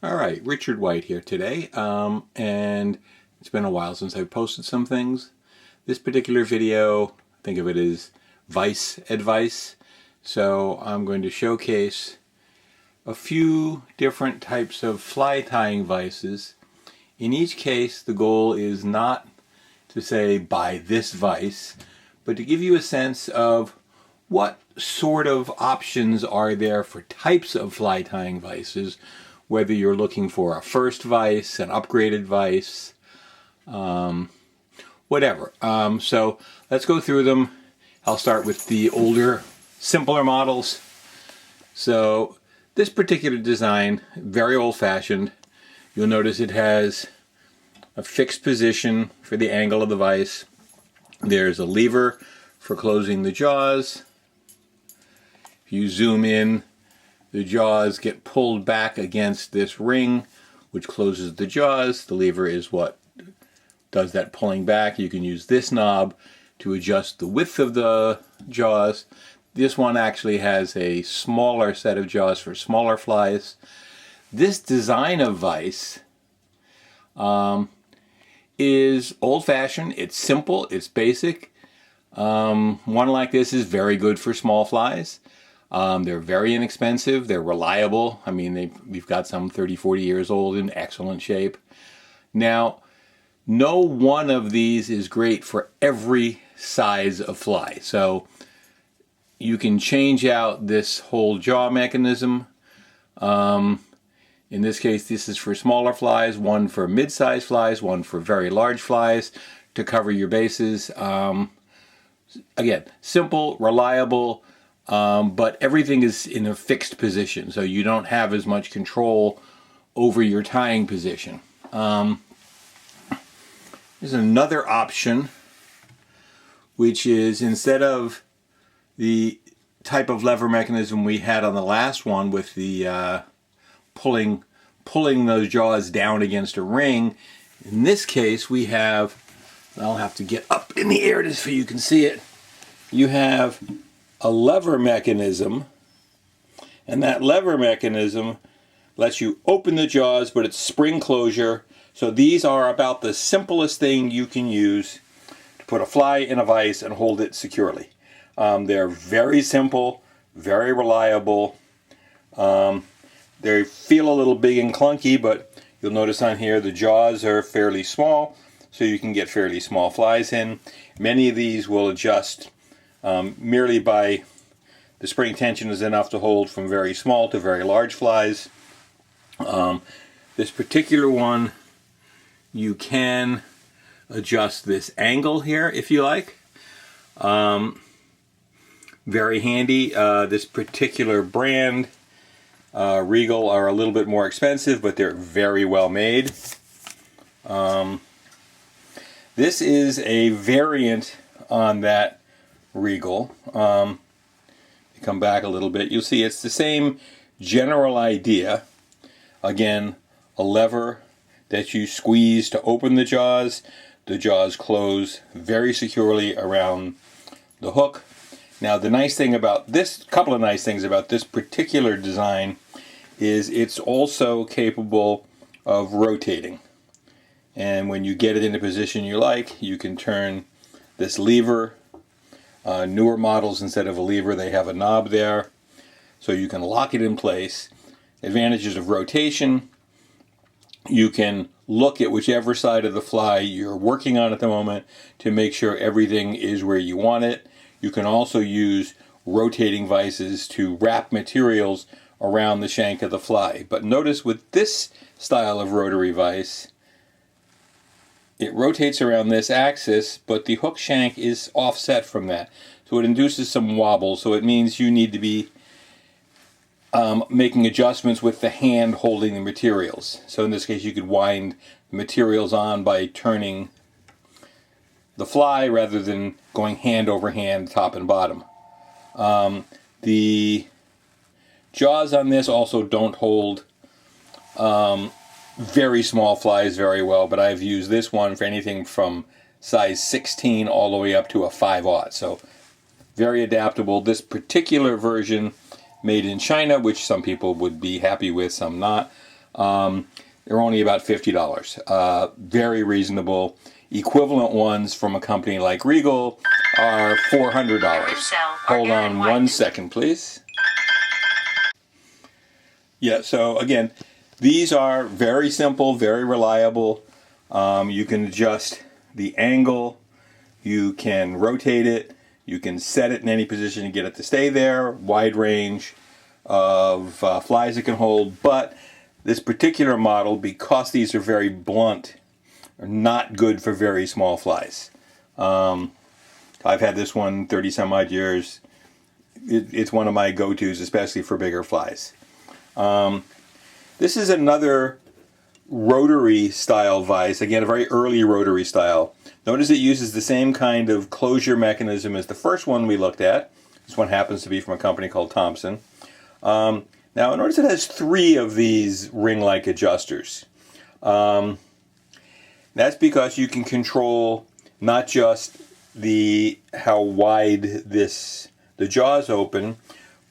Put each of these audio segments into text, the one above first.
All right, Richard White here today, and it's been a while since I've posted some things. This particular video, think of it as Vise Advice. So I'm going to showcase a few different types of fly tying vices. In each case, the goal is not to say buy this vise, but to give you a sense of what sort of options are there for types of fly tying vices, whether you're looking for a first vise, an upgraded vise, whatever. So let's go through them. I'll start with the older, simpler models. So this particular design, very old-fashioned. You'll notice it has a fixed position for the angle of the vise. There's a lever for closing the jaws. If you zoom in, the jaws get pulled back against this ring, which closes the jaws. The lever is what does that pulling back. You can use this knob to adjust the width of the jaws. This one actually has a smaller set of jaws for smaller flies. This design of vise is old-fashioned. It's simple. It's basic. One like this is very good for small flies. They're very inexpensive. They're reliable. I mean, we've got some 30, 40 years old in excellent shape. Now, no one of these is great for every size of fly. So you can change out this whole jaw mechanism. In this case, this is for smaller flies, one for mid-sized flies, one for very large flies to cover your bases. Again, simple, reliable, but everything is in a fixed position, so you don't have as much control over your tying position. There's another option, which is instead of the type of lever mechanism we had on the last one with the pulling those jaws down against a ring, in this case we have, I'll have to get up in the air just so you can see it, you have a lever mechanism, and that lever mechanism lets you open the jaws, but it's spring closure. So these are about the simplest thing you can use to put a fly in a vise and hold it securely. They're very simple, very reliable. They feel a little big and clunky, but you'll notice on here the jaws are fairly small, so you can get fairly small flies in. Many of these will adjust merely by the spring tension is enough to hold from very small to very large flies. This particular one, you can adjust this angle here if you like. Very handy. This particular brand, Regal, are a little bit more expensive, but they're very well made. This is a variant on that Regal. Come back a little bit. You'll see it's the same general idea. Again, a lever that you squeeze to open the jaws. The jaws close very securely around the hook. Now, the nice thing about this, couple of nice things about this particular design is it's also capable of rotating. And when you get it in a position you like, you can turn this lever. Newer models, instead of a lever, they have a knob there, so you can lock it in place. Advantages of rotation: you can look at whichever side of the fly you're working on at the moment to make sure everything is where you want it. You can also use rotating vices to wrap materials around the shank of the fly. But notice with this style of rotary vise, it rotates around this axis, but the hook shank is offset from that. So it induces some wobble, so it means you need to be making adjustments with the hand holding the materials. So in this case, you could wind the materials on by turning the fly rather than going hand over hand, top and bottom. The jaws on this also don't hold very small flies very well, but I've used this one for anything from size 16 all the way up to a 5/0. So very adaptable. This particular version, made in China, which some people would be happy with, some not, They're only about $50. Very reasonable. Equivalent ones from a company like Regal are $400. Hold on one second, please. Yeah, so again, these are very simple, very reliable. You can adjust the angle, you can rotate it, you can set it in any position and get it to stay there. Wide range of flies it can hold, but this particular model, because these are very blunt, are not good for very small flies. I've had this one 30 some odd years. It's one of my go-tos, especially for bigger flies. This is another rotary style vise, again a very early rotary style. Notice it uses the same kind of closure mechanism as the first one we looked at. This one happens to be from a company called Thompson. Now notice it has 3 of these ring-like adjusters. That's because you can control not just how wide the jaws open,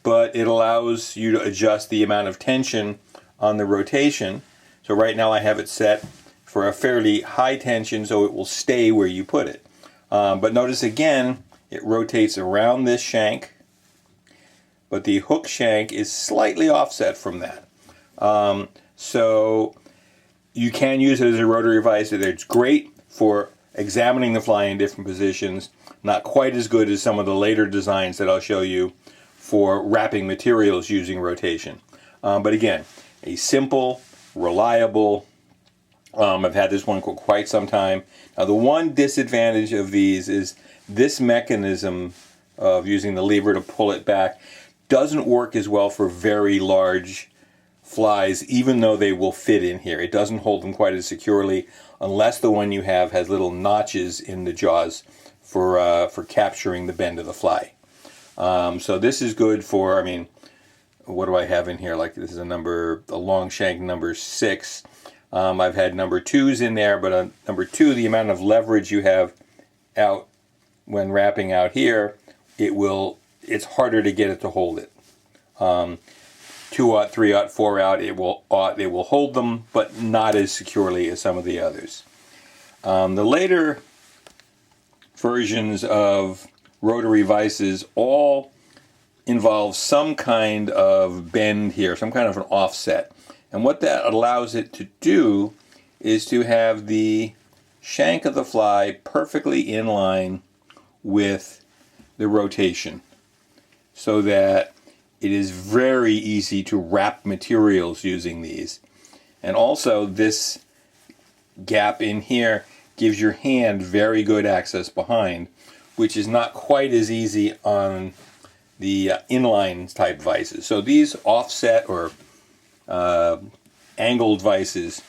but it allows you to adjust the amount of tension on the rotation. So right now I have it set for a fairly high tension so it will stay where you put it. But notice again, it rotates around this shank, but the hook shank is slightly offset from that. So you can use it as a rotary vise. It's great for examining the fly in different positions. Not quite as good as some of the later designs that I'll show you for wrapping materials using rotation. But again, a simple, reliable, I've had this one for quite some time. Now the one disadvantage of these is this mechanism of using the lever to pull it back doesn't work as well for very large flies, even though they will fit in here. It doesn't hold them quite as securely unless the one you have has little notches in the jaws for capturing the bend of the fly. So this is good for, I mean, what do I have in here? Like this is a long shank number 6. I've had number 2s in there, but on number 2, the amount of leverage you have out when wrapping out here, it's harder to get it to hold it. 2-aught, 3-aught, 4-aught, it will hold them, but not as securely as some of the others. The later versions of rotary vises all involve some kind of bend here, some kind of an offset. And what that allows it to do is to have the shank of the fly perfectly in line with the rotation, so that it is very easy to wrap materials using these. And also this gap in here gives your hand very good access behind, which is not quite as easy on the inline type vices. So these offset or angled vices,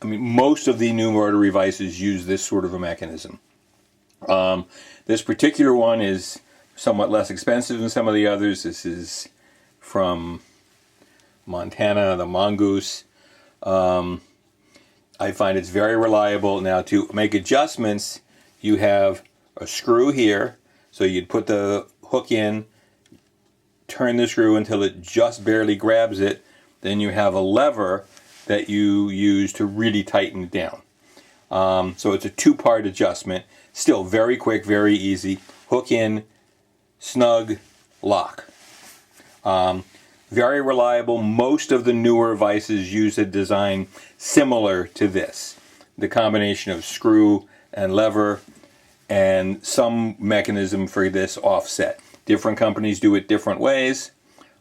I mean, most of the new rotary vices use this sort of a mechanism. This particular one is somewhat less expensive than some of the others. This is from Montana, the Mongoose. I find it's very reliable. Now, to make adjustments, you have a screw here, so you'd put the hook in, turn the screw until it just barely grabs it, then you have a lever that you use to really tighten it down. So it's a 2-part adjustment, still very quick, very easy. Hook in, snug, lock. Very reliable. Most of the newer vices use a design similar to this. The combination of screw and lever and some mechanism for this offset. Different companies do it different ways.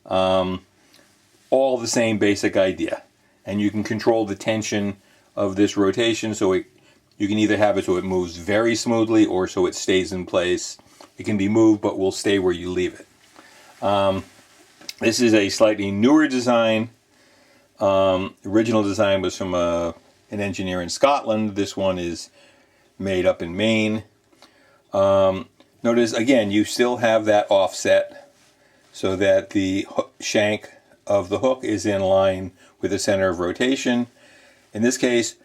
All the same basic idea. And you can control the tension of this rotation, so you can either have it so it moves very smoothly or so it stays in place. It can be moved but will stay where you leave it. This is a slightly newer design. Original design was from an engineer in Scotland. This one is made up in Maine. Notice again, you still have that offset so that the shank of the hook is in line with the center of rotation. In this case,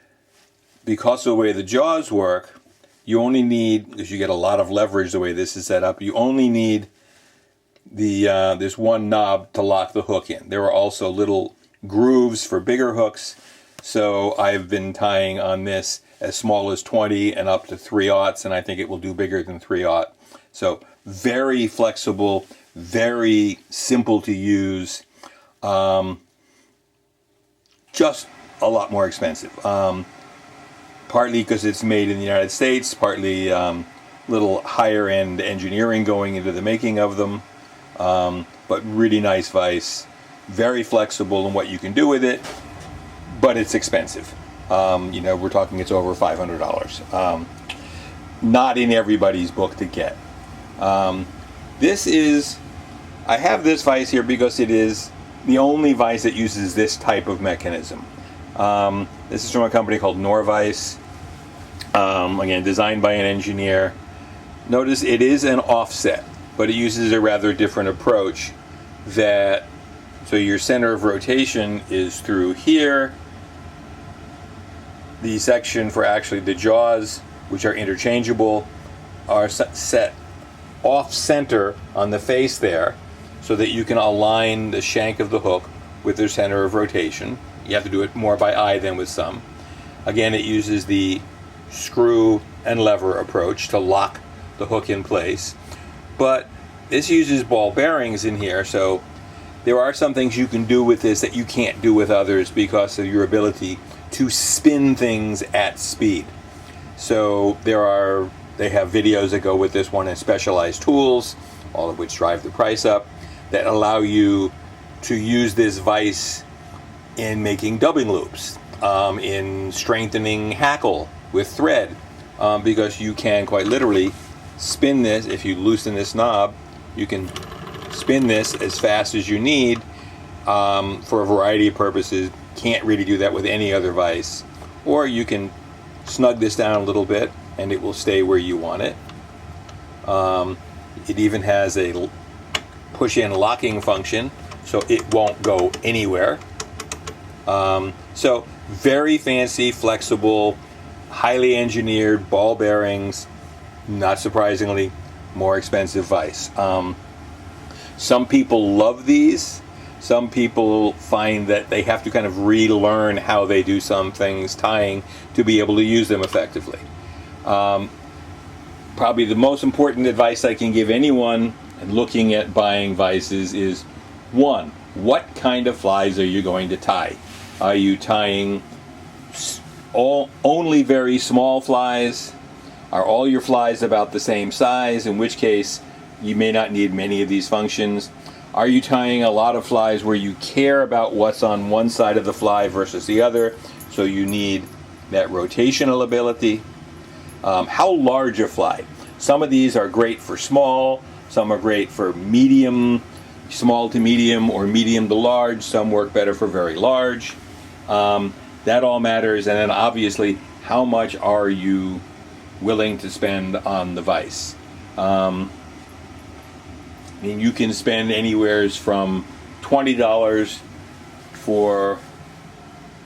because of the way the jaws work, you only need, because you get a lot of leverage the way this is set up, you only need this one knob to lock the hook in. There are also little grooves for bigger hooks. So I've been tying on this as small as 20 and up to 3/0, and I think it will do bigger than 3/0. So very flexible, very simple to use, just a lot more expensive. Partly because it's made in the United States, partly little higher end engineering going into the making of them, but really nice vise, very flexible in what you can do with it, but it's expensive. We're talking it's over $500. Not in everybody's book to get. I have this vise here because it is the only vise that uses this type of mechanism. This is from a company called Norvise. Again, designed by an engineer. Notice it is an offset, but it uses a rather different approach. So your center of rotation is through here. The section for actually the jaws, which are interchangeable, are set off center on the face there, so that you can align the shank of the hook with their center of rotation. You have to do it more by eye than with some. Again, it uses the screw and lever approach to lock the hook in place. But this uses ball bearings in here, so there are some things you can do with this that you can't do with others because of your ability to spin things at speed. So they have videos that go with this one and specialized tools, all of which drive the price up, that allow you to use this vise in making dubbing loops, in strengthening hackle with thread, because you can quite literally spin this. If you loosen this knob, you can spin this as fast as you need for a variety of purposes. Can't really do that with any other vise. Or you can snug this down a little bit and it will stay where you want it. It even has a push-in locking function, so it won't go anywhere. So very fancy, flexible, highly engineered ball bearings, not surprisingly, more expensive vise. Some people love these. Some people find that they have to kind of relearn how they do some things tying to be able to use them effectively. Probably the most important advice I can give anyone looking at buying vises is, one, what kind of flies are you going to tie? Are you tying only very small flies? Are all your flies about the same size, in which case you may not need many of these functions? Are you tying a lot of flies where you care about what's on one side of the fly versus the other, so you need that rotational ability? How large a fly? Some of these are great for small, some are great for medium, small to medium, or medium to large. Some work better for very large. That all matters. And then obviously, how much are you willing to spend on the vise? I mean, you can spend anywhere from $20 for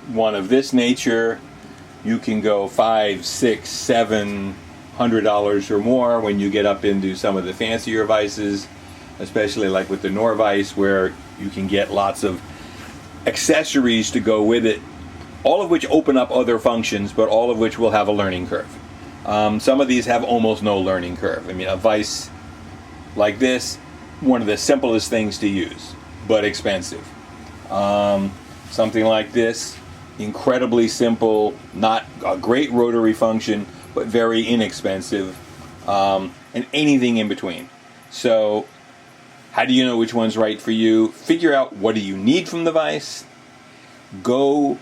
one of this nature. You can go $500, $600, $700 or more when you get up into some of the fancier vises, especially like with the Norvise, where you can get lots of accessories to go with it, all of which open up other functions, but all of which will have a learning curve. Some of these have almost no learning curve. I mean, a vise like this, one of the simplest things to use, but expensive. Something like this, incredibly simple, not a great rotary function, but very inexpensive, and anything in between. So how do you know which one's right for you? Figure out, what do you need from the vise? Go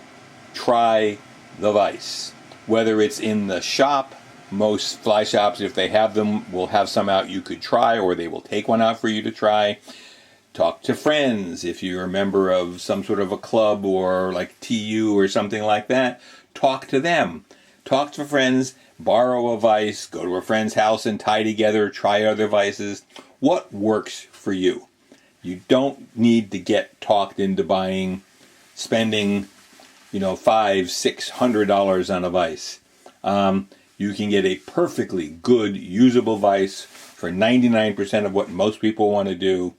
try the vise. Whether it's in the shop, most fly shops, if they have them, will have some out you could try, or they will take one out for you to try. Talk to friends. If you're a member of some sort of a club or like TU or something like that, talk to them. Talk to friends, borrow a vise, go to a friend's house and tie together, try other vises. What works for you? You don't need to get talked into spending, $500-$600 on a vise. You can get a perfectly good, usable vise for 99% of what most people want to do,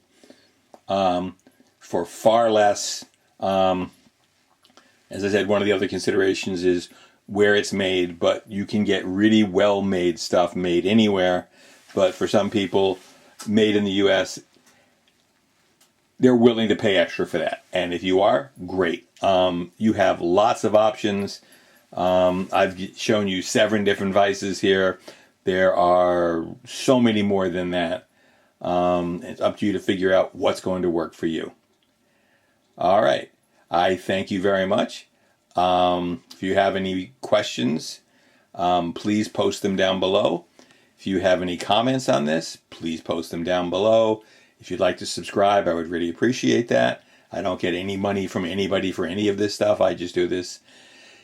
for far less. As I said, one of the other considerations is where it's made, but you can get really well-made stuff made anywhere. But for some people, made in the U.S., they're willing to pay extra for that. And if you are, great. You have lots of options. I've shown you 7 different vises here. There are so many more than that. It's up to you to figure out what's going to work for you. All right. I thank you very much. If you have any questions, please post them down below. If you have any comments on this, please post them down below. If you'd like to subscribe, I would really appreciate that. I don't get any money from anybody for any of this stuff. I just do this,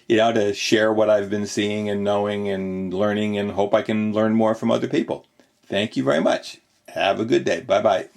to share what I've been seeing and knowing and learning, and hope I can learn more from other people. Thank you very much. Have a good day. Bye-bye.